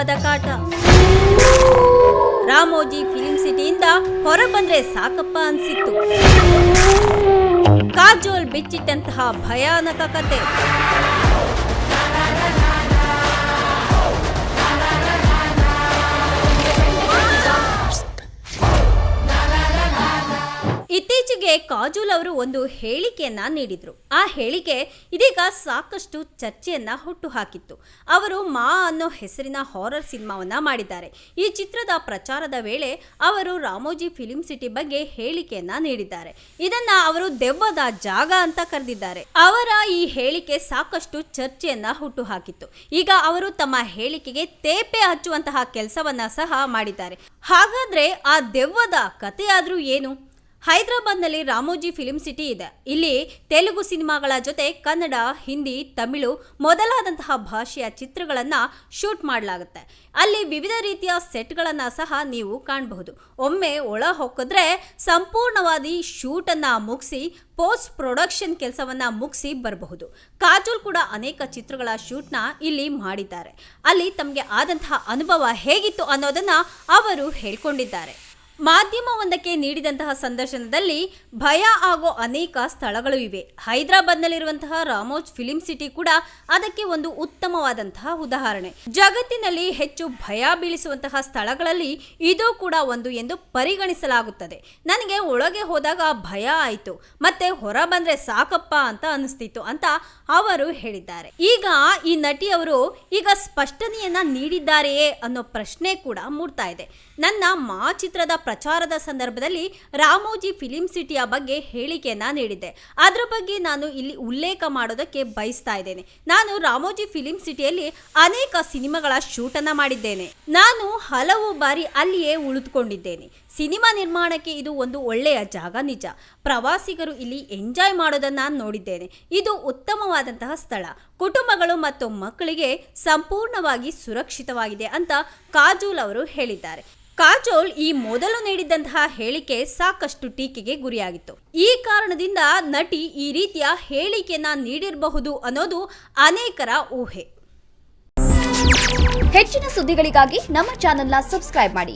ದೆವ್ವದ ಕಾಟ. ರಾಮೋಜಿ ಫಿಲ್ಮ್ ಸಿಟಿಯಿಂದ ಹೊರಬಂದ್ರೆ ಸಾಕಪ್ಪ ಅನ್ಸಿತ್ತು. ಕಾಜೋಲ್ ಬಿಚ್ಚಿಟ್ಟಂತಹ ಭಯಾನಕ ಕತೆ. ಇತ್ತೀಚೆಗೆ ಕಾಜೋಲ್ ಅವರು ಒಂದು ಹೇಳಿಕೆಯನ್ನ ನೀಡಿದ್ರು. ಆ ಹೇಳಿಕೆ ಇದೀಗ ಸಾಕಷ್ಟು ಚರ್ಚೆಯನ್ನ ಹುಟ್ಟುಹಾಕಿತ್ತು. ಅವರು ಮಾ ಅನ್ನೋ ಹೆಸರಿನ ಹಾರರ್ ಸಿನಿಮಾವನ್ನ ಮಾಡಿದ್ದಾರೆ. ಈ ಚಿತ್ರದ ಪ್ರಚಾರದ ವೇಳೆ ಅವರು ರಾಮೋಜಿ ಫಿಲ್ಮ್ ಸಿಟಿ ಬಗ್ಗೆ ಹೇಳಿಕೆಯನ್ನ ನೀಡಿದ್ದಾರೆ. ಇದನ್ನ ಅವರು ದೆವ್ವದ ಜಾಗ ಅಂತ ಕರೆದಿದ್ದಾರೆ. ಅವರ ಈ ಹೇಳಿಕೆ ಸಾಕಷ್ಟು ಚರ್ಚೆಯನ್ನ ಹುಟ್ಟುಹಾಕಿತ್ತು. ಈಗ ಅವರು ತಮ್ಮ ಹೇಳಿಕೆಗೆ ತೇಪೆ ಹಚ್ಚುವಂತಹ ಕೆಲಸವನ್ನ ಸಹ ಮಾಡಿದ್ದಾರೆ. ಹಾಗಾದ್ರೆ ಆ ದೆವ್ವದ ಕಥೆಯಾದ್ರೂ ಏನು? ಹೈದರಾಬಾದ್ನಲ್ಲಿ ರಾಮೋಜಿ ಫಿಲ್ಮ್ ಸಿಟಿ ಇದೆ. ಇಲ್ಲಿ ತೆಲುಗು ಸಿನಿಮಾಗಳ ಜೊತೆ ಕನ್ನಡ, ಹಿಂದಿ, ತಮಿಳು ಮೊದಲಾದಂತಹ ಭಾಷೆಯ ಚಿತ್ರಗಳನ್ನು ಶೂಟ್ ಮಾಡಲಾಗುತ್ತೆ. ಅಲ್ಲಿ ವಿವಿಧ ರೀತಿಯ ಸೆಟ್ಗಳನ್ನು ಸಹ ನೀವು ಕಾಣಬಹುದು. ಒಮ್ಮೆ ಒಳ ಹೊಕ್ಕಿದ್ರೆ ಸಂಪೂರ್ಣವಾಗಿ ಶೂಟನ್ನು ಮುಗಿಸಿ ಪೋಸ್ಟ್ ಪ್ರೊಡಕ್ಷನ್ ಕೆಲಸವನ್ನು ಮುಗಿಸಿ ಬರಬಹುದು. ಕಾಜೋಲ್ ಕೂಡ ಅನೇಕ ಚಿತ್ರಗಳ ಶೂಟ್ನ ಇಲ್ಲಿ ಮಾಡಿದ್ದಾರೆ. ಅಲ್ಲಿ ತಮಗೆ ಆದಂತಹ ಅನುಭವ ಹೇಗಿತ್ತು ಅನ್ನೋದನ್ನು ಅವರು ಹೇಳ್ಕೊಂಡಿದ್ದಾರೆ. ಮಾಧ್ಯಮವೊಂದಕ್ಕೆ ನೀಡಿದಂತಹ ಸಂದರ್ಶನದಲ್ಲಿ ಭಯ ಆಗೋ ಅನೇಕ ಸ್ಥಳಗಳು ಇವೆ. ಹೈದರಾಬಾದ್ನಲ್ಲಿರುವಂತಹ ರಾಮೋಜ್ ಫಿಲ್ಮ್ ಸಿಟಿ ಕೂಡ ಅದಕ್ಕೆ ಒಂದು ಉತ್ತಮವಾದಂತಹ ಉದಾಹರಣೆ. ಜಗತ್ತಿನಲ್ಲಿ ಹೆಚ್ಚು ಭಯ ಬೀಳಿಸುವಂತಹ ಸ್ಥಳಗಳಲ್ಲಿ ಇದು ಕೂಡ ಒಂದು ಎಂದು ಪರಿಗಣಿಸಲಾಗುತ್ತದೆ. ನನಗೆ ಒಳಗೆ ಹೋದಾಗ ಭಯ ಆಯಿತು, ಮತ್ತೆ ಹೊರ ಬಂದ್ರೆ ಸಾಕಪ್ಪ ಅಂತ ಅನಿಸ್ತಿತ್ತು ಅಂತ ಅವರು ಹೇಳಿದ್ದಾರೆ. ಈಗ ಈ ನಟಿಯವರು ಈಗ ಸ್ಪಷ್ಟನೆಯನ್ನ ನೀಡಿದ್ದಾರೆಯೇ ಅನ್ನೋ ಪ್ರಶ್ನೆ ಕೂಡ ಮೂಡ್ತಾ ಇದೆ. ನನ್ನ ಮಾ ಚಿತ್ರದ ಪ್ರಚಾರದ ಸಂದರ್ಭದಲ್ಲಿ ರಾಮೋಜಿ ಫಿಲ್ಮ್ ಸಿಟಿಯ ಬಗ್ಗೆ ಹೇಳಿಕೆಯನ್ನ ನೀಡಿದ್ದೆ. ಅದರ ಬಗ್ಗೆ ನಾನು ಇಲ್ಲಿ ಉಲ್ಲೇಖ ಮಾಡೋದಕ್ಕೆ ಬಯಸ್ತಾ ಇದ್ದೇನೆ. ನಾನು ರಾಮೋಜಿ ಫಿಲ್ಮ್ ಸಿಟಿಯಲ್ಲಿ ಅನೇಕ ಸಿನಿಮಾಗಳ ಶೂಟನ್ನು ಮಾಡಿದ್ದೇನೆ. ನಾನು ಹಲವು ಬಾರಿ ಅಲ್ಲಿಯೇ ಉಳಿದುಕೊಂಡಿದ್ದೇನೆ. ಸಿನಿಮಾ ನಿರ್ಮಾಣಕ್ಕೆ ಇದು ಒಂದು ಒಳ್ಳೆಯ ಜಾಗ, ನಿಜ. ಪ್ರವಾಸಿಗರು ಇಲ್ಲಿ ಎಂಜಾಯ್ ಮಾಡೋದನ್ನ ನೋಡಿದ್ದೇನೆ. ಇದು ಉತ್ತಮವಾದಂತಹ ಸ್ಥಳ. ಕುಟುಂಬಗಳು ಮತ್ತು ಮಕ್ಕಳಿಗೆ ಸಂಪೂರ್ಣವಾಗಿ ಸುರಕ್ಷಿತವಾಗಿದೆ ಅಂತ ಕಾಜೋಲ್ ಅವರು ಹೇಳಿದ್ದಾರೆ. ಕಾಜೋಲ್ ಈ ಮೊದಲು ನೀಡಿದಂತಹ ಹೇಳಿಕೆ ಸಾಕಷ್ಟು ಟೀಕೆಗೆ ಗುರಿಯಾಗಿತ್ತು. ಈ ಕಾರಣದಿಂದ ನಟಿ ಈ ರೀತಿಯ ಹೇಳಿಕೆಯನ್ನ ನೀಡಿರಬಹುದು ಅನ್ನೋದು ಅನೇಕರ ಊಹೆ. ಹೆಚ್ಚಿನ ಸುದ್ದಿಗಳಿಗಾಗಿ ನಮ್ಮ ಚಾನೆಲ್ನ ಸಬ್ಸ್ಕ್ರೈಬ್ ಮಾಡಿ.